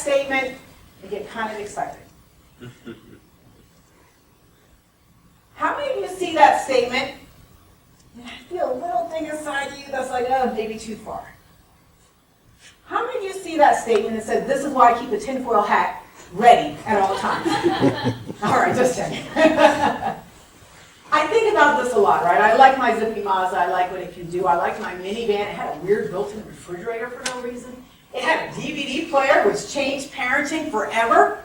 statement and get kind of excited. How many of you see that statement and feel a little thing inside you that's like, oh, maybe too far? How many of you see that statement that says, this is why I keep the tinfoil hat ready at all times? All right, just checking. I think about this a lot, right? I like my zippy Mazda. I like what it can do. I like my minivan. It had a weird built-in refrigerator for no reason. It had a DVD player, which changed parenting forever.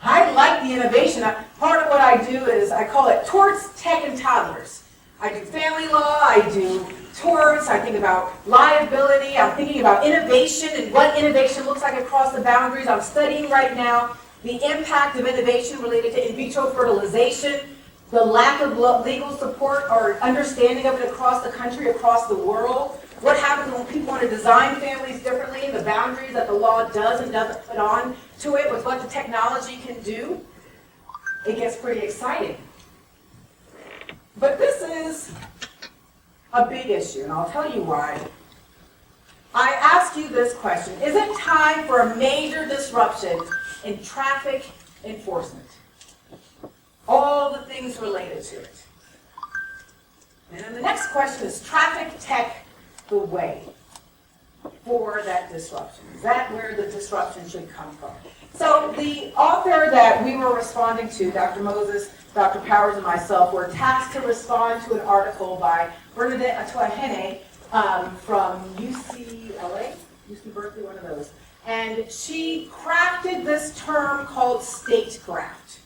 I like the innovation. Part of what I do is I call it Torts, Tech, and Toddlers. I do family law. I do torts. I think about liability. I'm thinking about innovation and what innovation looks like across the boundaries. I'm studying right now the impact of innovation related to in vitro fertilization, the lack of legal support or understanding of it across the country, across the world. What happens when people want to design families differently, the boundaries that the law does and doesn't put on to it with what the technology can do? It gets pretty exciting. But this is a big issue, and I'll tell you why. I ask you this question: is it time for a major disruption in traffic enforcement? All the things related to it. And then the next question is traffic tech the way for that disruption? Is that where the disruption should come from? So the author that we were responding to, Dr. Moses, Dr. Powers, and myself, were tasked to respond to an article by Bernadette Atuahene from UCLA, UC Berkeley, one of those. And she crafted this term called statecraft.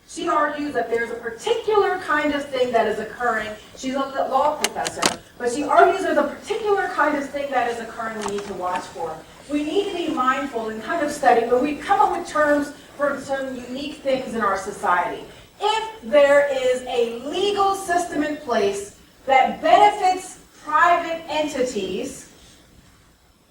She argues that there's a particular kind of thing that is occurring. She's a law professor, but she argues there's a particular kind of thing that is occurring we need to watch for. We need to be mindful and kind of study, but we come up with terms for some unique things in our society. If there is a legal system in place that benefits private entities,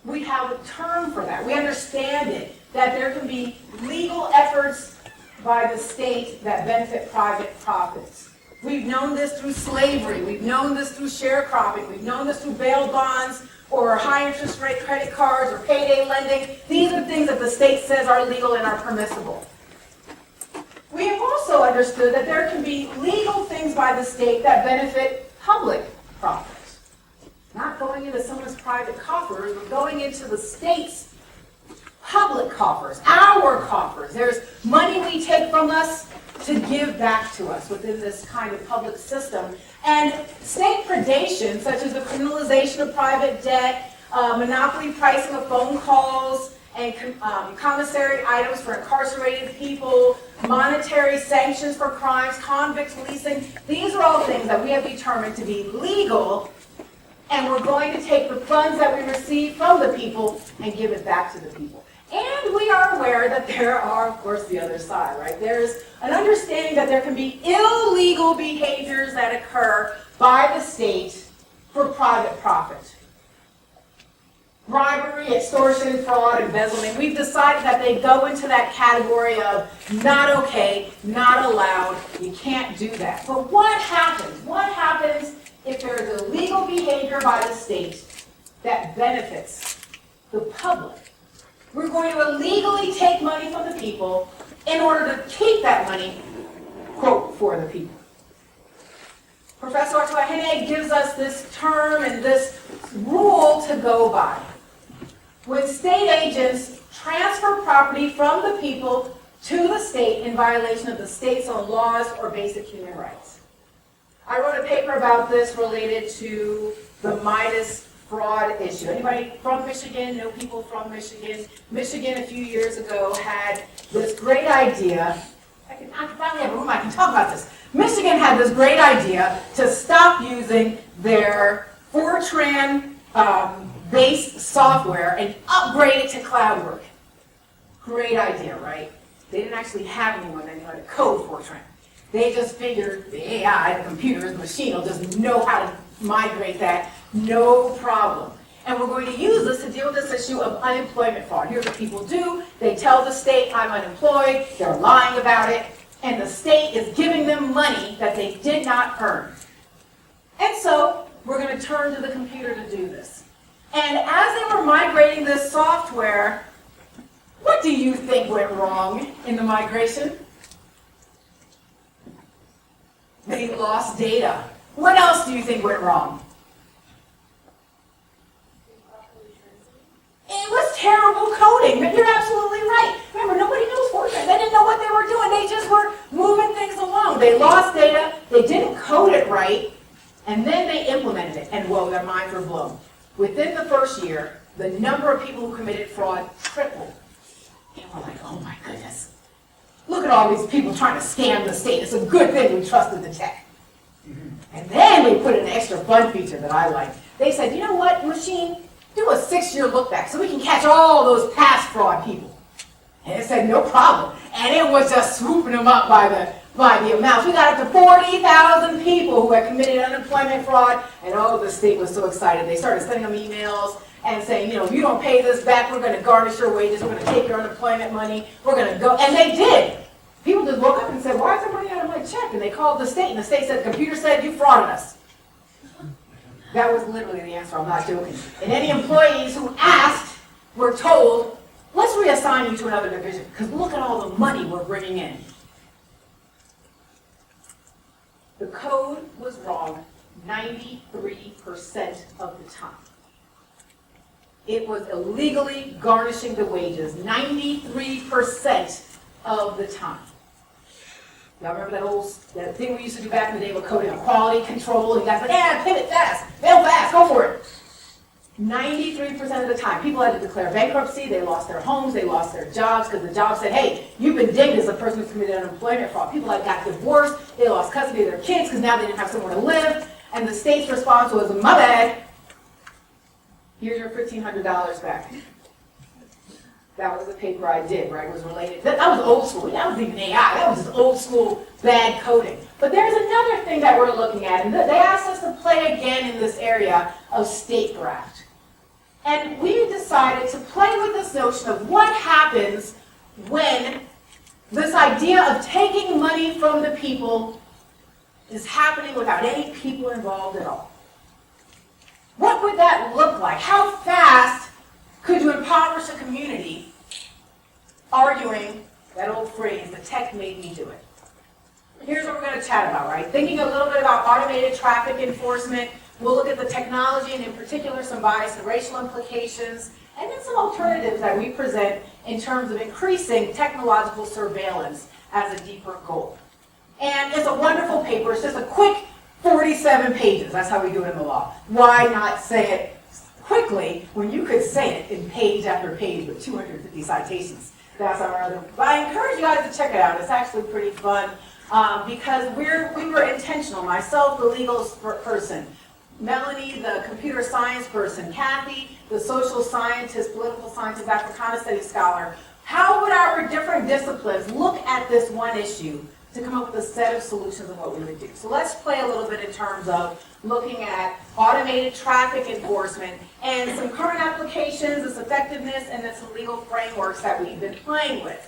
we have a term for that. We understand it, that there can be legal efforts by the state that benefit private profits. We've known this through slavery. We've known this through sharecropping. We've known this through bail bonds or high interest rate credit cards or payday lending. These are things that the state says are legal and are permissible. We have also understood that there can be legal things by the state that benefit public profits. Not going into someone's private coffers, but going into the state's public coffers, our coffers. There's money we take from us to give back to us within this kind of public system. And state predation, such as the criminalization of private debt, monopoly pricing of phone calls, and commissary items for incarcerated people, monetary sanctions for crimes, convict leasing, these are all things that we have determined to be legal, and we're going to take the funds that we receive from the people and give it back to the people. And we are aware that there are, of course, the other side, right? There's an understanding that there can be illegal behaviors that occur by the state for private profit. Bribery, extortion, fraud, embezzlement. We've decided that they go into that category of not okay, not allowed, you can't do that. But what happens? What happens if there's illegal behavior by the state that benefits the public? We're going to illegally take money from the people in order to keep that money, quote, for the people. Professor Atuahene gives us this term and this rule to go by. When state agents transfer property from the people to the state in violation of the state's own laws or basic human rights. I wrote a paper about this related to the Midas fraud issue. Anybody from Michigan, know people from Michigan? Michigan a few years ago had this great idea. I finally have a room I can talk about this. Michigan had this great idea to stop using their Fortran-based software and upgrade it to cloud work. Great idea, right? They didn't actually have anyone that knew how to code Fortran. They just figured the AI, the computer, the machine will just know how to migrate that, no problem. And we're going to use this to deal with this issue of unemployment fraud. Here's what people do. They tell the state, I'm unemployed, they're lying about it, and the state is giving them money that they did not earn. And so we're going to turn to the computer to do this. And as they were migrating this software, you think went wrong in the migration? They lost data. What else do you think went wrong? It was terrible coding. You're absolutely right. Remember, nobody knows Fortran. They didn't know what they were doing. They just were moving things along. They lost data. They didn't code it right. And then they implemented it. And whoa, their minds were blown. Within the first year, the number of people who committed fraud tripled. And we're like, oh my goodness. Look at all these people trying to scam the state. It's a good thing we trusted the tech. And then we put in an extra fun feature that I liked. They said, you know what, machine? Do a 6-year look back so we can catch all those past fraud people. And it said, no problem. And it was just swooping them up by the amounts. We got up to 40,000 people who had committed unemployment fraud. And oh, the state was so excited. They started sending them emails and saying, you know, if you don't pay this back, we're going to garnish your wages. We're going to take your unemployment money. We're going to go. And they did. People just woke up and said, why is there money out of my check? And they called the state. And the state said, the computer said you frauded us. That was literally the answer, I'm not joking. And any employees who asked were told, let's reassign you to another division, because look at all the money we're bringing in. The code was wrong 93% of the time. It was illegally garnishing the wages 93% of the time. Y'all remember that thing we used to do back in the day with coding on quality control? And you guys like, yeah, pivot fast, fail fast, go for it. 93% of the time, people had to declare bankruptcy, they lost their homes, they lost their jobs, because the job said, hey, you've been dinged as a person who's committed unemployment fraud. People like got divorced, they lost custody of their kids because now they didn't have somewhere to live, and the state's response was, my bad, here's your $1,500 back. That was the paper I did, right? It was related. That was old school. That wasn't even AI. That was just old school bad coding. But there's another thing that we're looking at, and they asked us to play again in this area of statecraft. And we decided to play with this notion of what happens when this idea of taking money from the people is happening without any people involved at all. What would that look like? How fast could you impoverish a community arguing that old phrase, the tech made me do it? Here's what we're going to chat about, right? Thinking a little bit about automated traffic enforcement. We'll look at the technology and in particular some bias and racial implications, and then some alternatives that we present in terms of increasing technological surveillance as a deeper goal. And it's a wonderful paper. It's just a quick 47 pages. That's how we do it in the law. Why not say it quickly when you could say it in page after page with 250 citations? That's our other. But I encourage you guys to check it out. It's actually pretty fun because we were intentional. Myself, the legal person, Melanie, the computer science person, Kathy, the social scientist, political scientist, Africana studies scholar. How would our different disciplines look at this one issue to come up with a set of solutions of what we would do? So let's play a little bit in terms of looking at automated traffic enforcement and some current applications, its effectiveness, and then some legal frameworks that we've been playing with.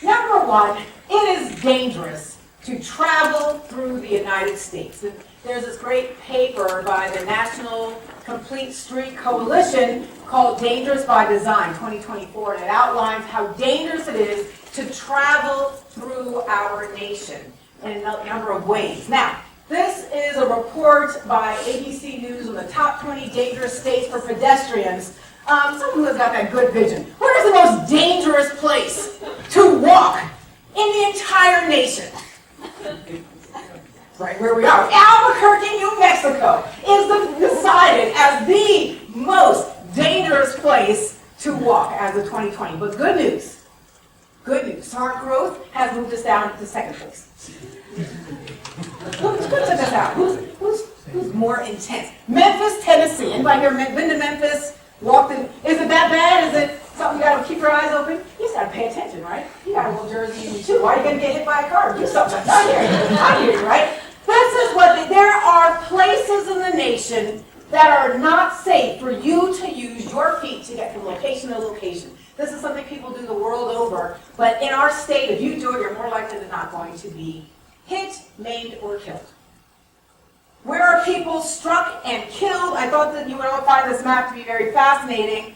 Number one, it is dangerous to travel through the United States. There's this great paper by the National Complete Street Coalition called Dangerous by Design 2024, and it outlines how dangerous it is to travel through our nation in a number of ways. Now, this is a report by ABC News on the top 20 dangerous states for pedestrians. Someone who has got that good vision. Where is the most dangerous place to walk in the entire nation? Right where we are. Albuquerque, New Mexico is decided as the most dangerous place to walk as of 2020. But good news. Good news. Smart growth has moved us down to second place. Who took us out? Who's more intense? Memphis, Tennessee. Anybody here been to Memphis? Walked in? Is it that bad? Is it something you gotta keep your eyes open? You just gotta pay attention, right? You got a little jersey in you too. Why are you gonna get hit by a car? Do something. I hear you, right? This is there are places in the nation that are not safe for you to use your feet to get from location to location. This is something people do the world over, but in our state, if you do it, you're more likely than not going to be hit, maimed, or killed. Where are people struck and killed? I thought that you would all find this map to be very fascinating.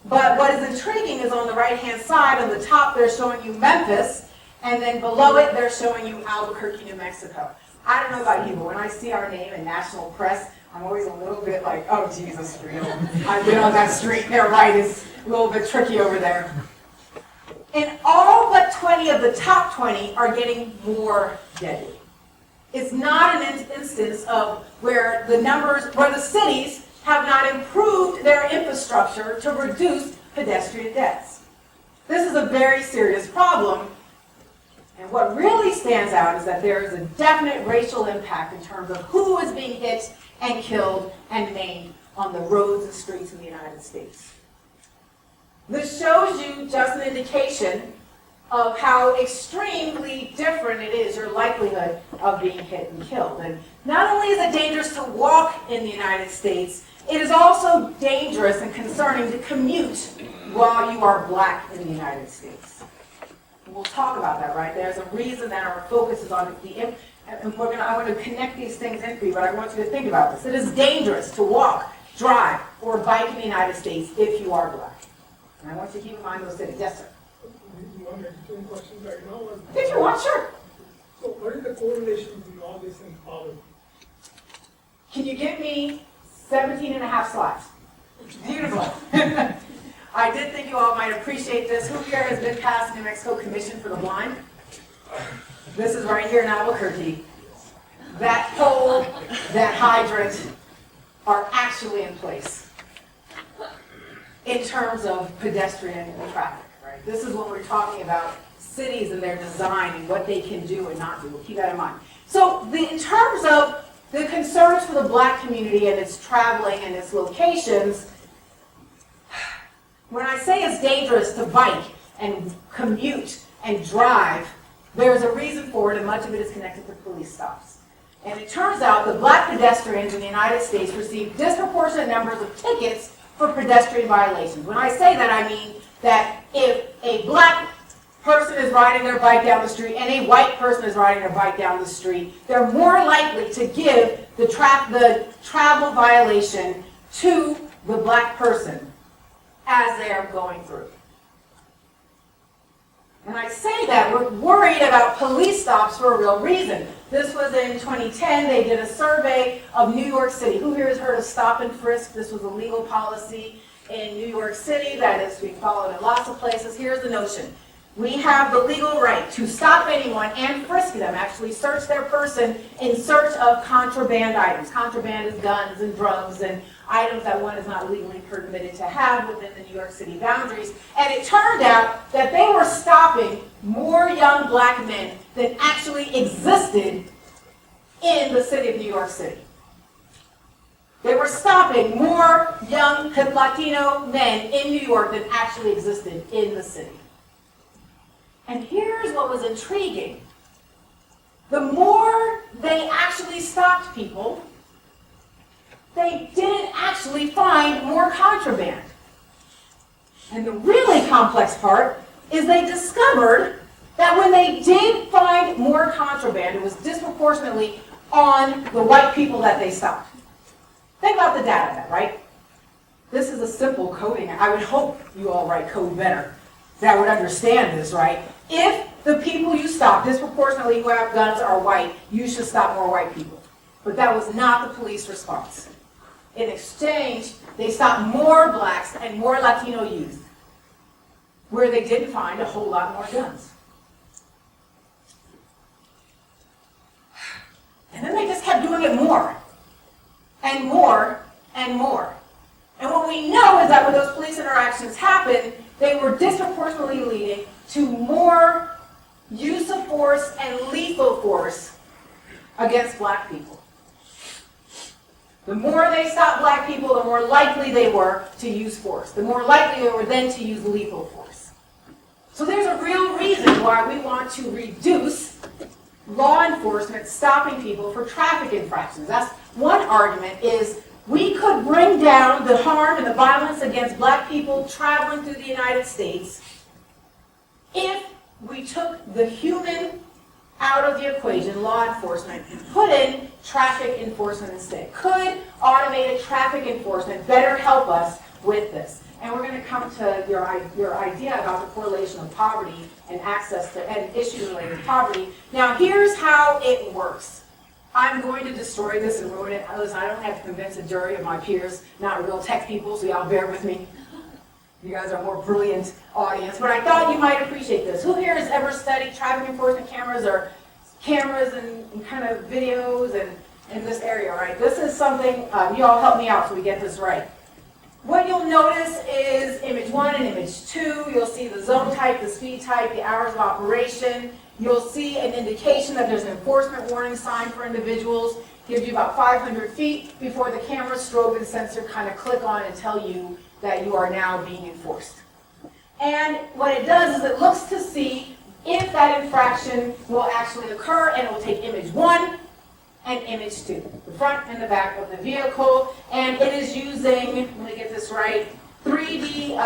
But what is intriguing is on the right-hand side, on the top, they're showing you Memphis, and then below it, they're showing you Albuquerque, New Mexico. I don't know about you, but when I see our name in national press, I'm always a little bit like, oh, Jesus, real. I've been on that street. They're right. It's a little bit tricky over there. And all but 20 of the top 20 are getting more deadly. It's not an instance of where the cities have not improved their infrastructure to reduce pedestrian deaths. This is a very serious problem. And what really stands out is that there is a definite racial impact in terms of who is being hit and killed and maimed on the roads and streets in the United States. This shows you just an indication of how extremely different it is, your likelihood of being hit and killed. And not only is it dangerous to walk in the United States, it is also dangerous and concerning to commute while you are black in the United States. We'll talk about that, right? There's a reason that our focus is on and I want to connect these things in for you, but I want you to think about this. It is dangerous to walk, drive, or bike in the United States if you are black. And I want you to keep in mind those cities. Yes, sir? You want me to ask questions right now? If you want, sure. So what is the correlation between all this and poverty? Can you give me 17 and a half slides? Beautiful. I did think you all might appreciate this. Who here has been past the New Mexico Commission for the Blind? This is right here in Albuquerque. That pole, that hydrant are actually in place in terms of pedestrian traffic, right? This is when we're talking about cities and their design and what they can do and not do. We'll keep that in mind. So in terms of the concerns for the black community and its traveling and its locations, when I say it's dangerous to bike and commute and drive, there's a reason for it, and much of it is connected to police stops. And it turns out the black pedestrians in the United States receive disproportionate numbers of tickets for pedestrian violations. When I say that, I mean that if a black person is riding their bike down the street and a white person is riding their bike down the street, they're more likely to give the travel violation to the black person as they are going through. And I say that we're worried about police stops for a real reason. This was in 2010. They did a survey of New York City. Who here has heard of stop and frisk? This was a legal policy in New York City that is being followed in lots of places. Here's the notion. We have the legal right to stop anyone and frisk them, actually search their person in search of contraband items. Contraband is guns and drugs and items that one is not legally permitted to have within the New York City boundaries. And it turned out that they were stopping more young black men than actually existed in the city of New York City. They were stopping more young Latino men in New York than actually existed in the city. And here's what was intriguing. The more they actually stopped people, they didn't actually find more contraband. And the really complex part is they discovered that when they did find more contraband, it was disproportionately on the white people that they stopped. Think about the data then, right? This is a simple coding. I would hope you all write code better that would understand this, right? If the people you stop disproportionately who have guns are white, you should stop more white people. But that was not the police response. In exchange, they stopped more blacks and more Latino youth, where they didn't find a whole lot more guns. And then they just kept doing it more, and more, and more. And what we know is that when those police interactions happened, they were disproportionately leading to more use of force and lethal force against black people. The more they stopped black people, the more likely they were to use force. The more likely they were then to use lethal force. So there's a real reason why we want to reduce law enforcement stopping people for traffic infractions. That's one argument, is we could bring down the harm and the violence against black people traveling through the United States if we took the human out of the equation, law enforcement, and put in traffic enforcement instead. Could automated traffic enforcement better help us with this? and we're going to come to your idea about the correlation of poverty and access to, and issues related to poverty. Now, here's how it works. I'm going to destroy this and ruin it. Listen, I don't have to convince a jury of my peers, not real tech people, so y'all bear with me. You guys are a more brilliant audience, but I thought you might appreciate this. Who here has ever studied traffic enforcement cameras or cameras and kind of videos and in this area, right? This is something, you all help me out so we get this right. What you'll notice is image 1 and image 2. You'll see the zone type, the speed type, the hours of operation. You'll see an indication that there's an enforcement warning sign for individuals. Gives you about 500 feet before the camera, strobe, and sensor kind of click on and tell you that you are now being enforced. And what it does is it looks to see if that infraction will actually occur, and it will take image 1 and image 2, the front and the back of the vehicle, and it is using, let me get this right, 3D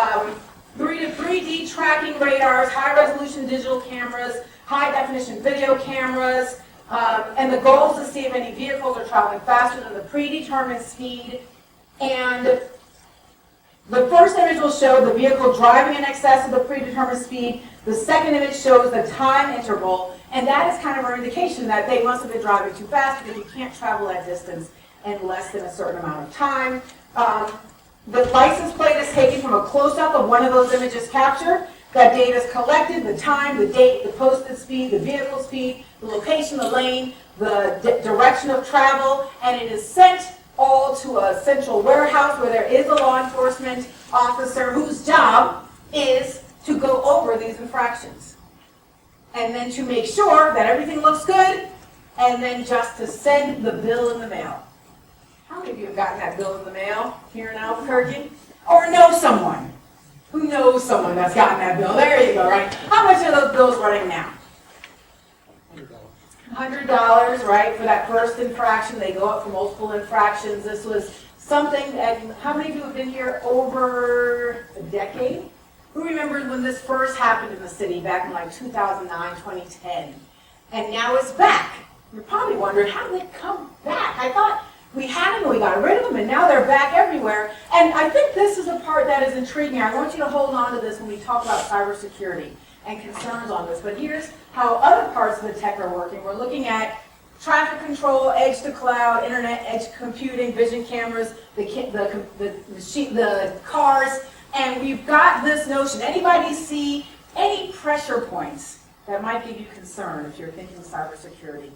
tracking radars, high-resolution digital cameras, high-definition video cameras, and the goal is to see if any vehicles are traveling faster than the predetermined speed. And the first image will show the vehicle driving in excess of the predetermined speed. The second image shows the time interval, and that is kind of our indication that they must have been driving too fast because you can't travel that distance in less than a certain amount of time. The license plate is taken from a close-up of one of those images captured. That data is collected, the time, the date, the posted speed, the vehicle speed, the location, the lane, the direction of travel, and it is sent all to a central warehouse where there is a law enforcement officer whose job is to go over these infractions. And then to make sure that everything looks good, and then just to send the bill in the mail. How many of you have gotten that bill in the mail here in Albuquerque? Or know someone who knows someone that's gotten that bill? There you go, right? How much are those bills running now? $100, right, for that first infraction. They go up for multiple infractions. This was something that, how many of you have been here over a decade? Who remembers when this first happened in the city back in like 2009, 2010? And now it's back. You're probably wondering, how did it come back? I thought we had them and we got rid of them, and now they're back everywhere. And I think this is the part that is intriguing. I want you to hold on to this when we talk about cybersecurity and concerns on this. But here's how other parts of the tech are working. We're looking at traffic control, edge to cloud, internet, edge computing, vision cameras, the cars, and we've got this notion. Anybody see any pressure points that might give you concern if you're thinking cybersecurity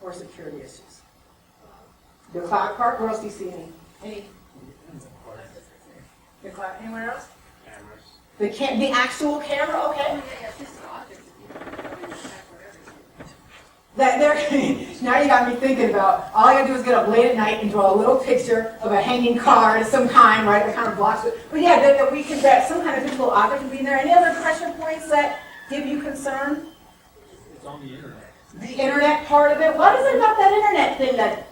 or security issues? The cloud part, where else do you see any? The cloud, anyone else? Cameras. The actual camera, okay. That there, now you got me thinking about, all I gotta do is get up late at night and draw a little picture of a hanging car of some kind, right, that kind of blocks it. But yeah, that we can, that some kind of physical object can be in there. Any other pressure points that give you concern? It's on the internet. The internet part of it? What is it about that internet thing that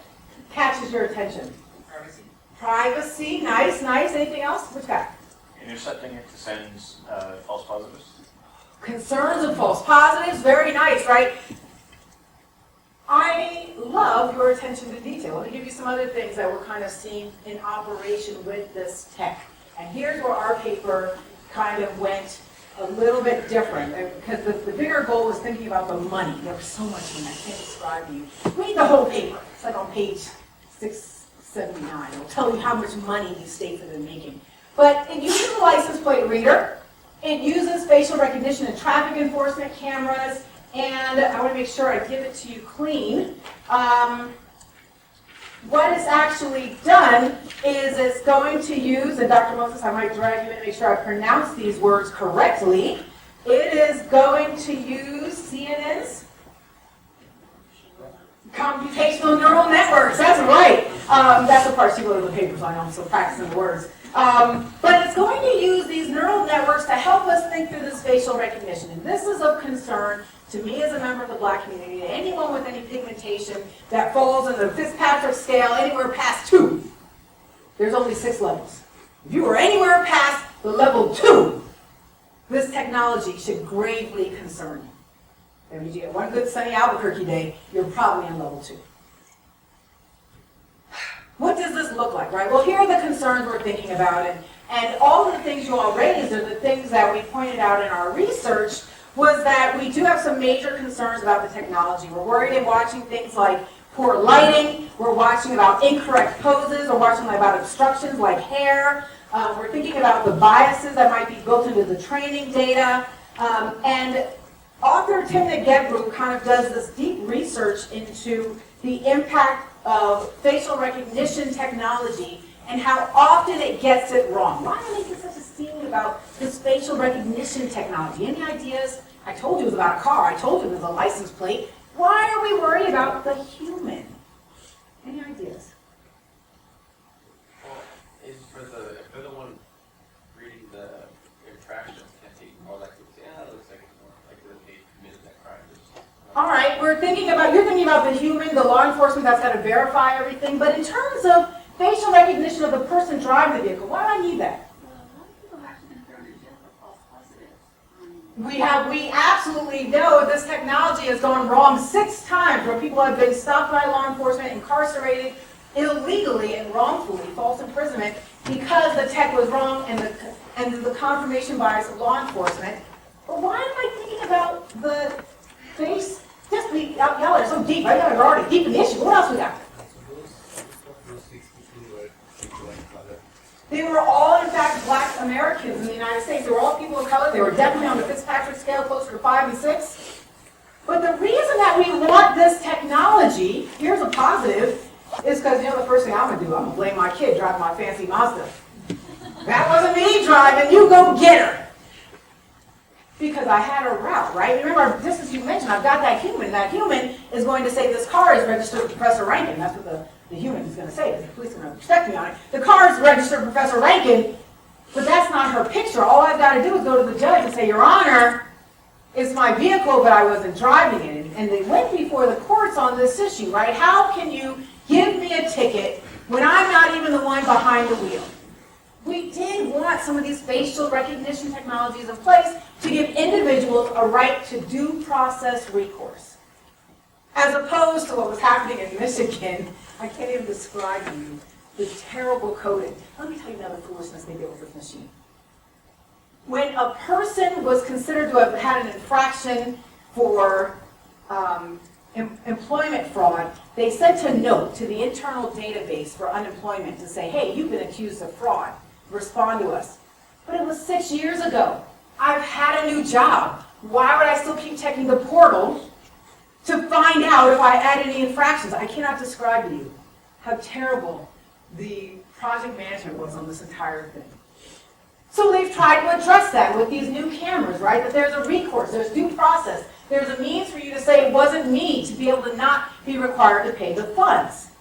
catches your attention? Privacy. Privacy, nice, nice. Anything else? Which guy? Intercepting it to send false positives. Concerns of false positives, very nice, right? I love your attention to detail. Let me give you some other things that we're kind of seeing in operation with this tech. And here's where our paper kind of went a little bit different. Because the bigger goal was thinking about the money. There was so much in it, I can't describe to you. Read the whole paper. It's like on page 679. It'll tell you how much money these states have been making. But it uses a license plate reader. It uses facial recognition and traffic enforcement cameras. And I want to make sure I give it to you clean. What is actually done is it's going to use, and Dr. Moses, I might drag you in to make sure I pronounce these words correctly. It is going to use CNNs? Computational neural networks, that's right. That's the part she wrote in the paper, so I know I'm still practicing the words. But it's going to use these neural networks to help us think through this facial recognition. And this is of concern to me as a member of the Black community, anyone with any pigmentation that falls in the Fitzpatrick scale anywhere past 2. There's only 6 levels. If you are anywhere past the level 2, this technology should gravely concern you. That means you get one good sunny Albuquerque day, you're probably in level 2. What does this look like, right? Well, here are the concerns we're thinking about, And all of the things you all raised are the things that we pointed out in our research, was that we do have some major concerns about the technology. We're worried and watching things like poor lighting, we're watching about incorrect poses, we're watching about obstructions like hair, we're thinking about the biases that might be built into the training data, and author Timna Gebru kind of does this deep research into the impact of facial recognition technology and how often it gets it wrong. Why am I making such a scene about this facial recognition technology? Any ideas? I told you it was about a car. I told you it was a license plate. Why are we worried about the human? Any ideas? Well, if they're the one reading the infractions, can't they all that it looks like it's more likely that they committed that crime. All right, you're thinking about the human, the law enforcement that's got to verify everything, but in terms of facial recognition of the person driving the vehicle, why do I need that? Well, a lot of people have been thrown in jail for false positives. We absolutely know this technology has gone wrong 6 times where people have been stopped by law enforcement, incarcerated illegally and wrongfully, false imprisonment, because the tech was wrong and the confirmation bias of law enforcement. But why am I thinking about the face? Y'all are so deep. I know we're already deep in the issue. What else we got? They were all, in fact, black Americans in the United States. They were all people of color. They were definitely on the Fitzpatrick scale, closer to 5 and 6. But the reason that we want this technology, here's a positive, is because, the first thing I'm going to do, I'm going to blame my kid driving my fancy Mazda. That wasn't me driving. You go get her. Because I had a route, right? Remember, just as you mentioned, I've got that human. That human is going to say this car is registered to Professor Rankin. That's what the human is going to say. The police are going to respect me on it. The car is registered to Professor Rankin, but that's not her picture. All I've got to do is go to the judge and say, Your Honor, it's my vehicle, but I wasn't driving it. And they went before the courts on this issue, right? How can you give me a ticket when I'm not even the one behind the wheel? We did want some of these facial recognition technologies in place to give individuals a right to due process recourse. As opposed to what was happening in Michigan, I can't even describe to you the terrible coding. Let me tell you another foolishness they did with this machine. When a person was considered to have had an infraction for employment fraud, they sent a note to the internal database for unemployment to say, hey, you've been accused of fraud. Respond to us. But it was 6 years ago. I've had a new job. Why would I still keep checking the portal to find out if I had any infractions? I cannot describe to you how terrible the project management was on this entire thing. So they've tried to address that with these new cameras, right? That there's a recourse, there's due process, there's a means for you to say it wasn't me, to be able to not be required to pay the funds.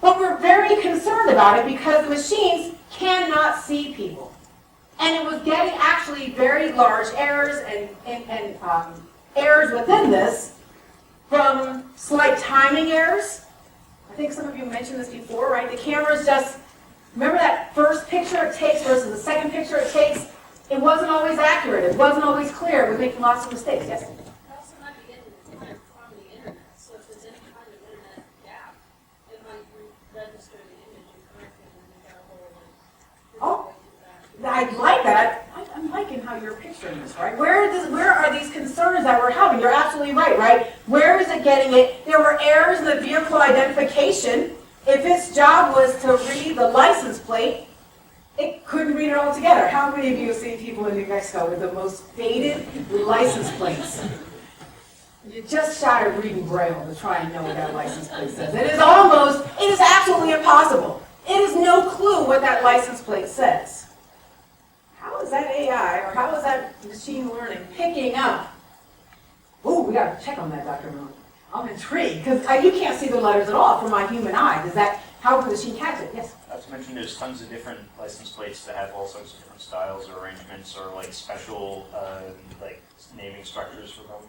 But we're very concerned about it because the machines cannot see people. And it was getting actually very large errors and errors within this from slight timing errors. I think some of you mentioned this before, right? The cameras just, remember that first picture it takes versus the second picture it takes? It wasn't always accurate. It wasn't always clear. It was making lots of mistakes. Yes? It also might be getting from the internet. So if there's any kind of internet gap, it might register the image incorrectly and then you got a whole Oh, I like that. I'm liking how you're picturing this, right? Where are these concerns that we're having? You're absolutely right? Where is it getting it? There were errors in the vehicle identification. If its job was to read the license plate, it couldn't read it all together. How many of you have seen people in New Mexico with the most faded license plates? You're just shy of reading Braille to try and know what that license plate says. It is absolutely impossible. It is no clue what that license plate says. How is that AI, or how is that machine learning picking up? Oh, we got to check on that, Dr. Miller. I'm intrigued, because you can't see the letters at all from my human eye. How can the machine catch it? Yes? Not to mention there's tons of different license plates that have all sorts of different styles or arrangements or special naming structures for them.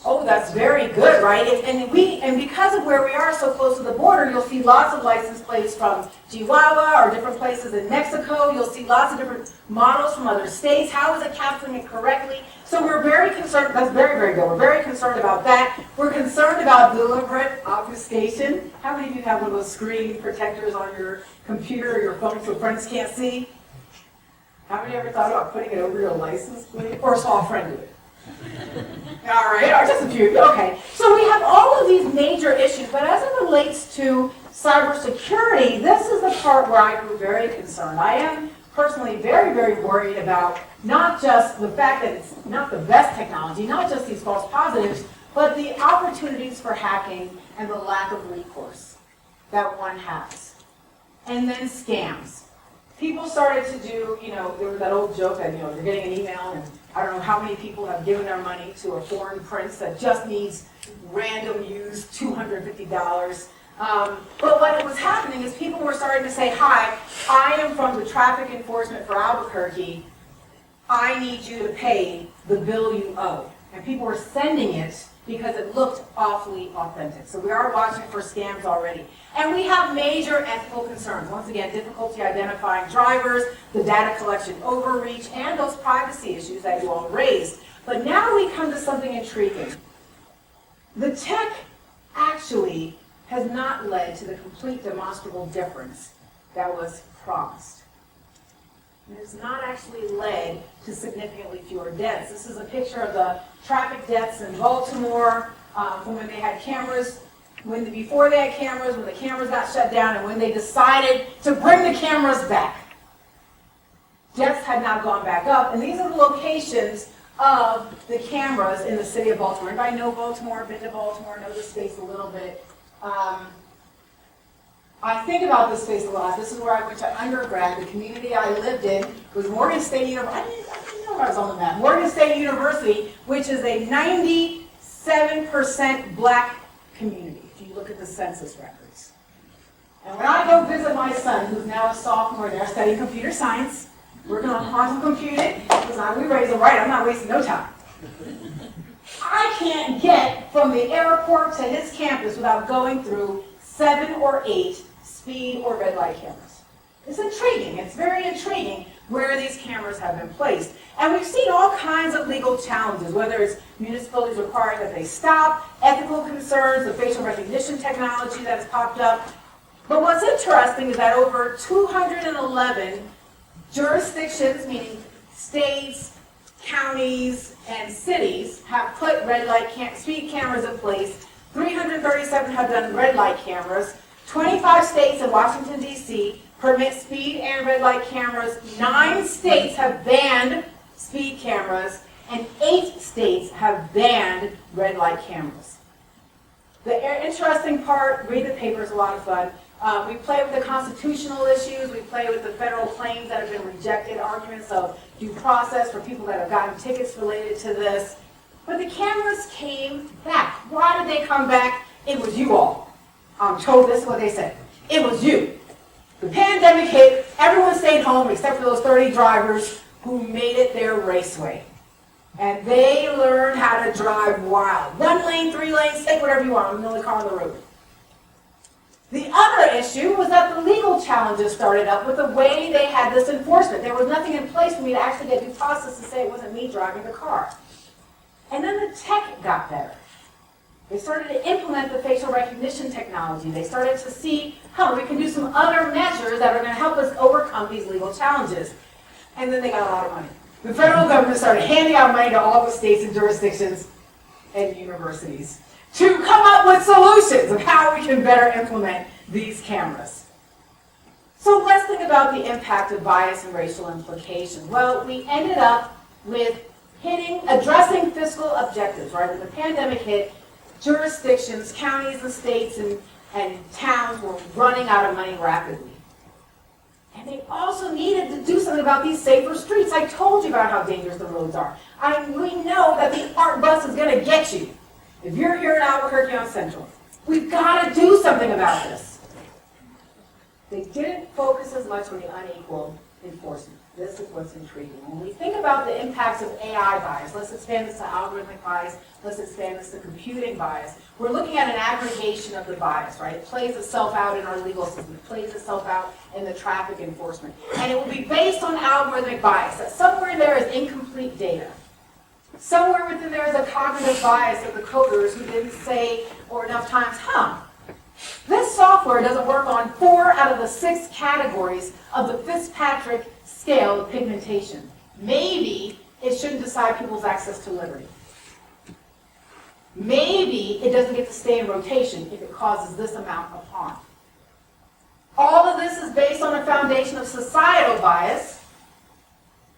Oh, that's very good, right? And because of where we are so close to the border, you'll see lots of license plates from Chihuahua or different places in Mexico. You'll see lots of different models from other states. How is it capturing it correctly? So we're very concerned. That's very, very good. We're very concerned about that. We're concerned about deliberate obfuscation. How many of you have one of those screen protectors on your computer or your phone so friends can't see? How many ever thought about putting it over your license plate? Or saw a friend do it? All right, or just a few. Okay. So we have all of these major issues, but as it relates to cybersecurity, this is the part where I grew very concerned. I am personally very, very worried about not just the fact that it's not the best technology, not just these false positives, but the opportunities for hacking and the lack of recourse that one has. And then scams. People started to do, there was that old joke that, you're getting an email and I don't know how many people have given their money to a foreign prince that just needs random used $250. But what was happening is people were starting to say, hi, I am from the traffic enforcement for Albuquerque. I need you to pay the bill you owe. And people were sending it because it looked awfully authentic. So we are watching for scams already. And we have major ethical concerns. Once again, difficulty identifying drivers, the data collection overreach, and those privacy issues that you all raised. But now we come to something intriguing. The tech actually has not led to the complete demonstrable difference that was promised. It has not actually led to significantly fewer deaths. This is a picture of the traffic deaths in Baltimore from when they had cameras, before they had cameras, when the cameras got shut down, and when they decided to bring the cameras back. Deaths had not gone back up, and these are the locations of the cameras in the city of Baltimore. Anybody know Baltimore, been to Baltimore, know this space a little bit? I think about this space a lot. This is where I went to undergrad. The community I lived in was Morgan State University. I didn't know I was on the map. Morgan State University, which is a 97% black community, if you look at the census records. And when I go visit my son, who's now a sophomore there studying computer science, working on quantum computing, because we raise him right, I'm not wasting no time. I can't get from the airport to his campus without going through 7 or 8 speed or red light cameras. It's intriguing. It's very intriguing where these cameras have been placed. And we've seen all kinds of legal challenges, whether it's municipalities requiring that they stop, ethical concerns, the facial recognition technology that has popped up. But what's interesting is that over 211 jurisdictions, meaning states, counties, and cities, have put red light speed cameras in place. 337 have done red light cameras. 25 states and Washington, D.C. permit speed and red light cameras. 9 states have banned speed cameras, and 8 states have banned red light cameras. The interesting part, read the paper, is a lot of fun. We play with the constitutional issues. We play with the federal claims that have been rejected, arguments of due process for people that have gotten tickets related to this. But the cameras came back. Why did they come back? It was you all. I'm told this is what they said. It was you. The pandemic hit, everyone stayed home except for those 30 drivers who made it their raceway. And they learned how to drive wild. 1 lane, 3 lanes, take whatever you want. I'm the only car on the road. The other issue was that the legal challenges started up with the way they had this enforcement. There was nothing in place for me to actually get due process to say it wasn't me driving the car. And then the tech got better. They started to implement the facial recognition technology. They started to see how we can do some other measures that are going to help us overcome these legal challenges. And then they got a lot of money. The federal government started handing out money to all the states and jurisdictions and universities to come up with solutions of how we can better implement these cameras. So let's think about the impact of bias and racial implications. Well, we ended up with addressing fiscal objectives, right? When the pandemic hit, jurisdictions, counties and states and towns were running out of money rapidly. And they also needed to do something about these safer streets. I told you about how dangerous the roads are. We know that the ART bus is going to get you if you're here in Albuquerque on Central. We've got to do something about this. They didn't focus as much on the unequal enforcement. This is what's intriguing. When we think about the impacts of AI bias, let's expand this to algorithmic bias, let's expand this to computing bias. We're looking at an aggregation of the bias, right? It plays itself out in our legal system. It plays itself out in the traffic enforcement. And it will be based on algorithmic bias, that somewhere there is incomplete data. Somewhere within there is a cognitive bias of the coders who didn't say or enough times, this software doesn't work on 4 out of the 6 categories of the Fitzpatrick scale of pigmentation. Maybe it shouldn't decide people's access to liberty. Maybe it doesn't get to stay in rotation if it causes this amount of harm. All of this is based on a foundation of societal bias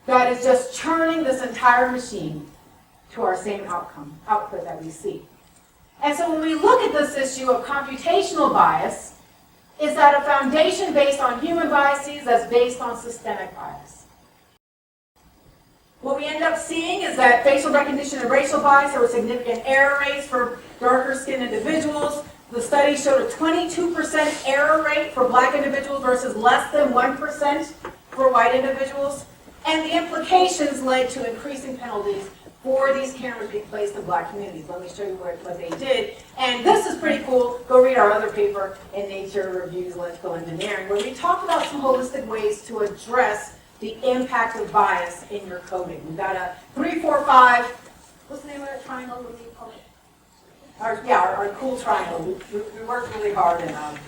that is just churning this entire machine to our same output that we see. And so when we look at this issue of computational bias, is that a foundation based on human biases that's based on systemic bias. What we end up seeing is that facial recognition and racial bias, there were significant error rates for darker skinned individuals. The study showed a 22% error rate for black individuals versus less than 1% for white individuals. And the implications led to increasing penalties for these cameras being placed in black communities. Let me show you what they did. And this is pretty cool. Go read our other paper in Nature Reviews Electrical Engineering, where we talk about some holistic ways to address the impact of bias in your coding. We've got a 3, 4, 5. What's the name of that triangle? What do you call it? Our cool triangle. We worked really hard, and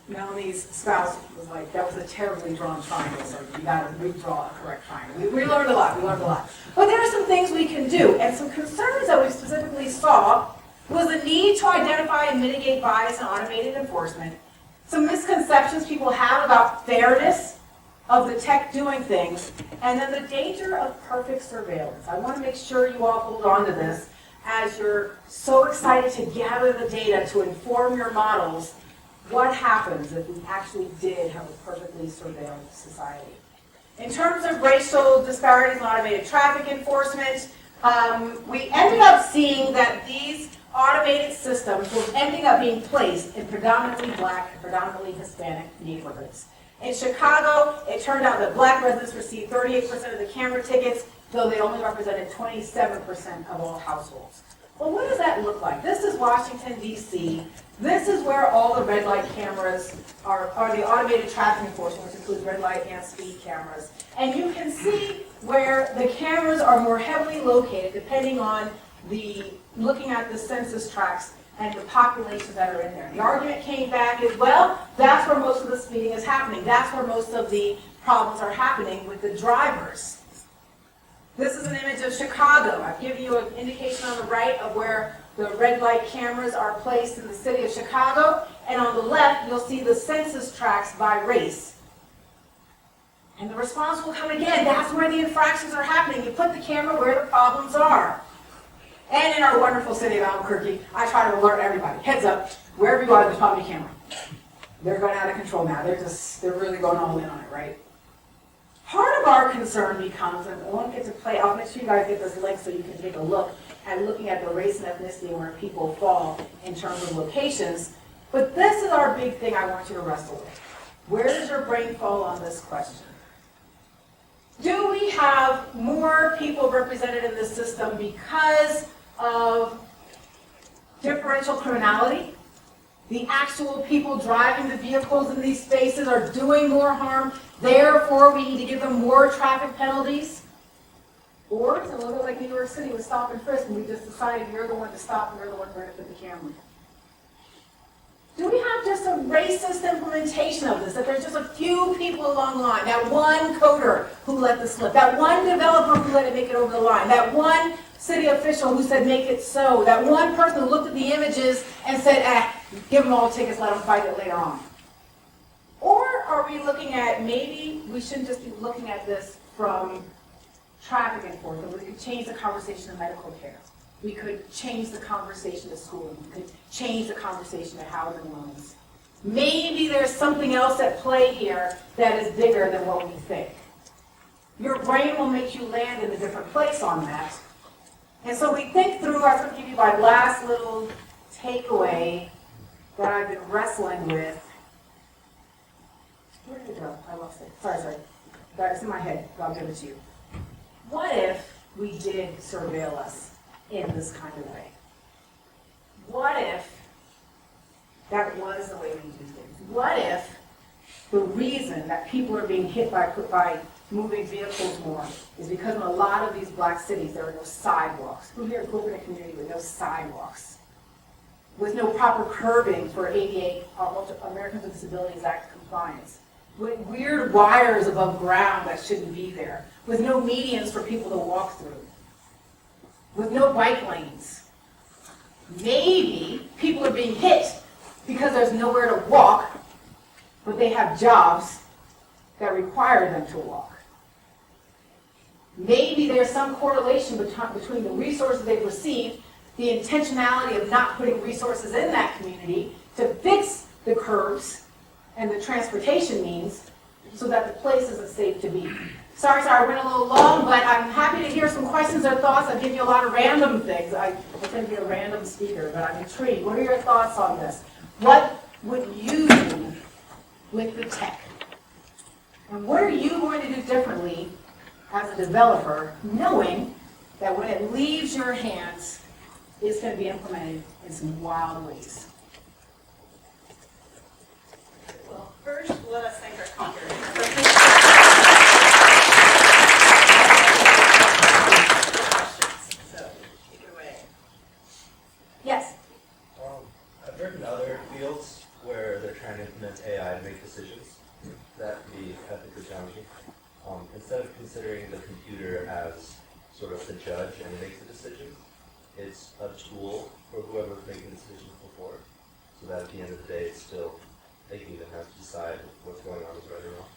Melanie's spouse was like, that was a terribly drawn triangle, so you got to redraw a correct triangle. We learned a lot. But there are some things we can do, and some concerns that we specifically saw was the need to identify and mitigate bias in automated enforcement, some misconceptions people have about fairness of the tech doing things, and then the danger of perfect surveillance. I want to make sure you all hold on to this as you're so excited to gather the data to inform your models. What happens if we actually did have a perfectly surveilled society? In terms of racial disparities in automated traffic enforcement, we ended up seeing that these automated systems were ending up being placed in predominantly black and predominantly Hispanic neighborhoods. In Chicago, it turned out that black residents received 38% of the camera tickets, though they only represented 27% of all households. Well, what does that look like? This is Washington, D.C. This is where all the red light cameras are the automated traffic enforcement, which includes red light and speed cameras. And you can see where the cameras are more heavily located depending on looking at the census tracts and the populations that are in there. The argument came back as, well, that's where most of the speeding is happening. That's where most of the problems are happening with the drivers. This is an image of Chicago. I've given you an indication on the right of where the red light cameras are placed in the city of Chicago. And on the left, you'll see the census tracts by race. And the response will come again. That's where the infractions are happening. You put the camera where the problems are. And in our wonderful city of Albuquerque, I try to alert everybody. Heads up, wherever you are, there's probably a camera. They're going out of control now. They're really going all in on it, right? Part of our concern becomes, and I won't get to play, I'll make sure you guys get this link so you can take a look at looking at the race and ethnicity and where people fall in terms of locations. But this is our big thing I want you to wrestle with. Where does your brain fall on this question? Do we have more people represented in this system because of differential criminality? The actual people driving the vehicles in these spaces are doing more harm, therefore we need to give them more traffic penalties? Or it's a little bit like New York City with stop and frisk, and we just decided you're the one to stop and you're the one where to put the camera. Do we have just a racist implementation of this? That there's just a few people along the line, that one coder who let this slip, that one developer who let it make it over the line, that one city official who said make it so, that one person who looked at the images and said, give them all tickets, let them fight it later on? Or are we looking at, maybe we shouldn't just be looking at this from traffic enforcement, we could change the conversation to medical care. We could change the conversation to schooling. We could change the conversation to housing loans. Maybe there's something else at play here that is bigger than what we think. Your brain will make you land in a different place on that. And so we think through, I'm going to give you my last little takeaway that I've been wrestling with. Where did it go? I lost it. Sorry. It's in my head, but I'll give it to you. What if we did surveil us in this kind of way? What if that was the way we do things? What if the reason that people are being hit by moving vehicles more is because in a lot of these black cities there are no sidewalks? Who here grew up in a community with no sidewalks? With no proper curbing for ADA, Americans with Disabilities Act compliance? with weird wires above ground that shouldn't be there, with no medians for people to walk through, with no bike lanes. Maybe people are being hit because there's nowhere to walk, but they have jobs that require them to walk. Maybe there's some correlation between the resources they've received, the intentionality of not putting resources in that community to fix the curbs and the transportation means so that the place isn't safe to be. Sorry, I went a little long, but I'm happy to hear some questions or thoughts. I'll give you a lot of random things. I tend to be a random speaker, but I'm intrigued. What are your thoughts on this? What would you do with the tech? And what are you going to do differently as a developer, knowing that when it leaves your hands, it's going to be implemented in some wild ways? Well, first, let us thank our speakers. So, take it away. Yes. I've heard in other fields where they're trying to implement AI to make decisions that can be ethically challenging. Instead of considering the computer as sort of the judge and it makes the decisions, it's a tool for whoever's making decisions before, so that at the end of the day, it's still they can even have to decide what's going on is right or wrong.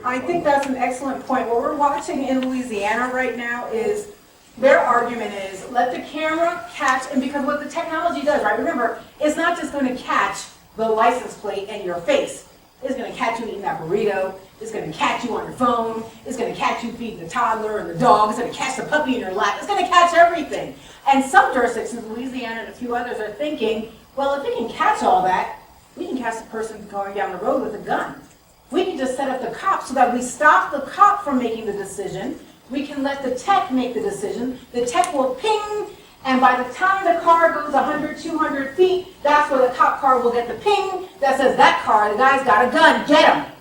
I think that's an excellent point. What we're watching in Louisiana right now is their argument is let the camera catch, and because what the technology does, right? Remember, it's not just going to catch the license plate in your face. It's going to catch you eating that burrito. It's going to catch you on your phone. It's going to catch you feeding the toddler and the dog. It's going to catch the puppy in your lap. It's going to catch everything. And some jurisdictions, Louisiana and a few others, are thinking, well, if it can catch all that, we can catch the person going down the road with a gun. We can just set up the cop so that we stop the cop from making the decision. We can let the tech make the decision. The tech will ping, and by the time the car goes 100, 200 feet, that's where the cop car will get the ping that says that car, the guy's got a gun, get him.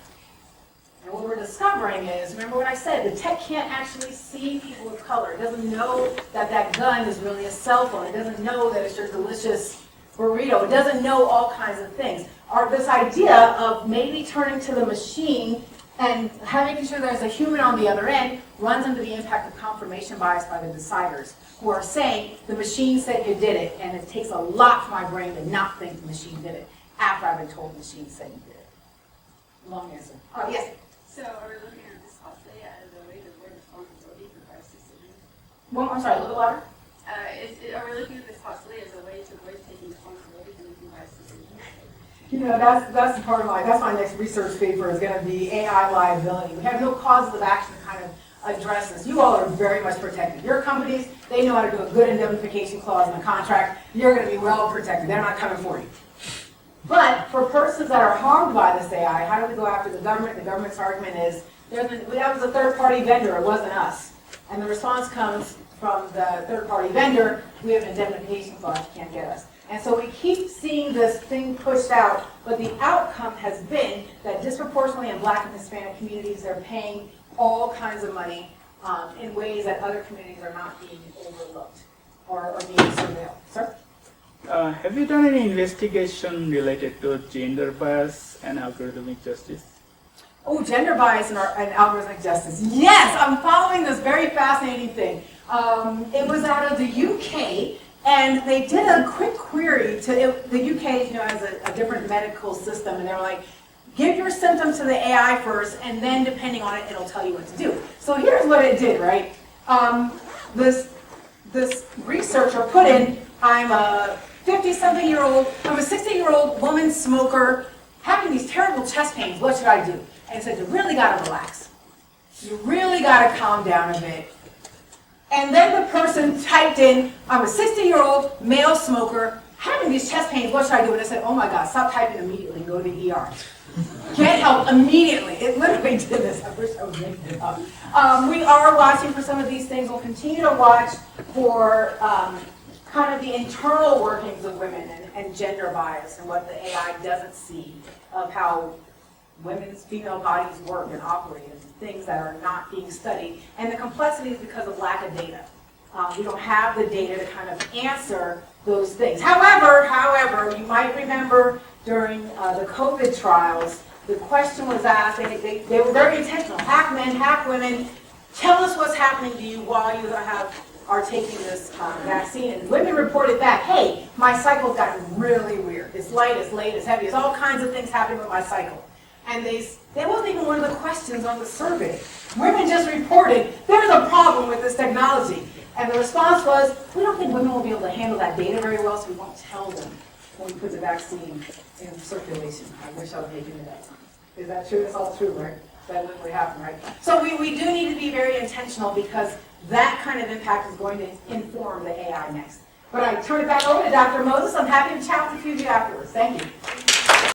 And what we're discovering is, remember what I said, the tech can't actually see people of color. It doesn't know that that gun is really a cell phone. It doesn't know that it's your delicious burrito. It doesn't know all kinds of things. Or this idea of maybe turning to the machine and having sure there's a human on the other end runs into the impact of confirmation bias by the deciders, who are saying the machine said you did it, and it takes a lot for my brain to not think the machine did it after I've been told the machine said you did it. Long answer. Oh, yes? So are we looking at this possibly as a way to avoid responsibility for biased decisions? Well, I'm sorry, a little louder. Are we looking at this possibly as a way to avoid taking responsibility for making biased decisions? You know, that's part of that's my next research paper is going to be AI liability. We have no causes of action to kind of address this. You all are very much protected. Your companies, they know how to do a good indemnification clause in the contract. You're going to be well protected. They're not coming for you. But for persons that are harmed by this AI, how do we go after the government? The government's argument is, that was a third-party vendor, it wasn't us. And the response comes from the third-party vendor, we have an indemnification clause, you can't get us. And so we keep seeing this thing pushed out, but the outcome has been that disproportionately in Black and Hispanic communities, they're paying all kinds of money in ways that other communities are not being overlooked or being surveilled. Sir? Have you done any investigation related to gender bias and algorithmic justice? Oh, gender bias and algorithmic justice. Yes, I'm following this very fascinating thing. It was out of the UK, and they did a quick query to the UK, has a different medical system, and they were like, give your symptoms to the AI first, and then depending on it, it'll tell you what to do. So here's what it did, right? This researcher put in, I'm a 50-something-year-old, I'm a 60-year-old woman smoker, having these terrible chest pains, what should I do? And it said, you really gotta relax. You really gotta calm down a bit. And then the person typed in, I'm a 60-year-old male smoker, having these chest pains, what should I do? And I said, oh my God, stop typing immediately, go to the ER. Get help immediately. It literally did this. I wish I was making it up. We are watching for some of these things. We'll continue to watch for kind of the internal workings of women and gender bias and what the AI doesn't see of how women's female bodies work and operate and things that are not being studied. And the complexity is because of lack of data. We don't have the data to kind of answer those things. However, you might remember during the COVID trials, The question was asked, they were very intentional, half men, half women, tell us what's happening to you while you are taking this vaccine. And women reported back, hey, my cycle's gotten really weird. It's light, it's late, it's heavy, there's all kinds of things happening with my cycle. And that wasn't even one of the questions on the survey. Women just reported, there's a problem with this technology. And the response was, we don't think women will be able to handle that data very well, so we won't tell them when we put the vaccine in circulation. I wish I was making it that time. Is that true? That's all true, right? That literally happened, right? So we do need to be very intentional because that kind of impact is going to inform the AI next. But I turn it back over to Dr. Moses. I'm happy to chat with a few of you afterwards. Thank you.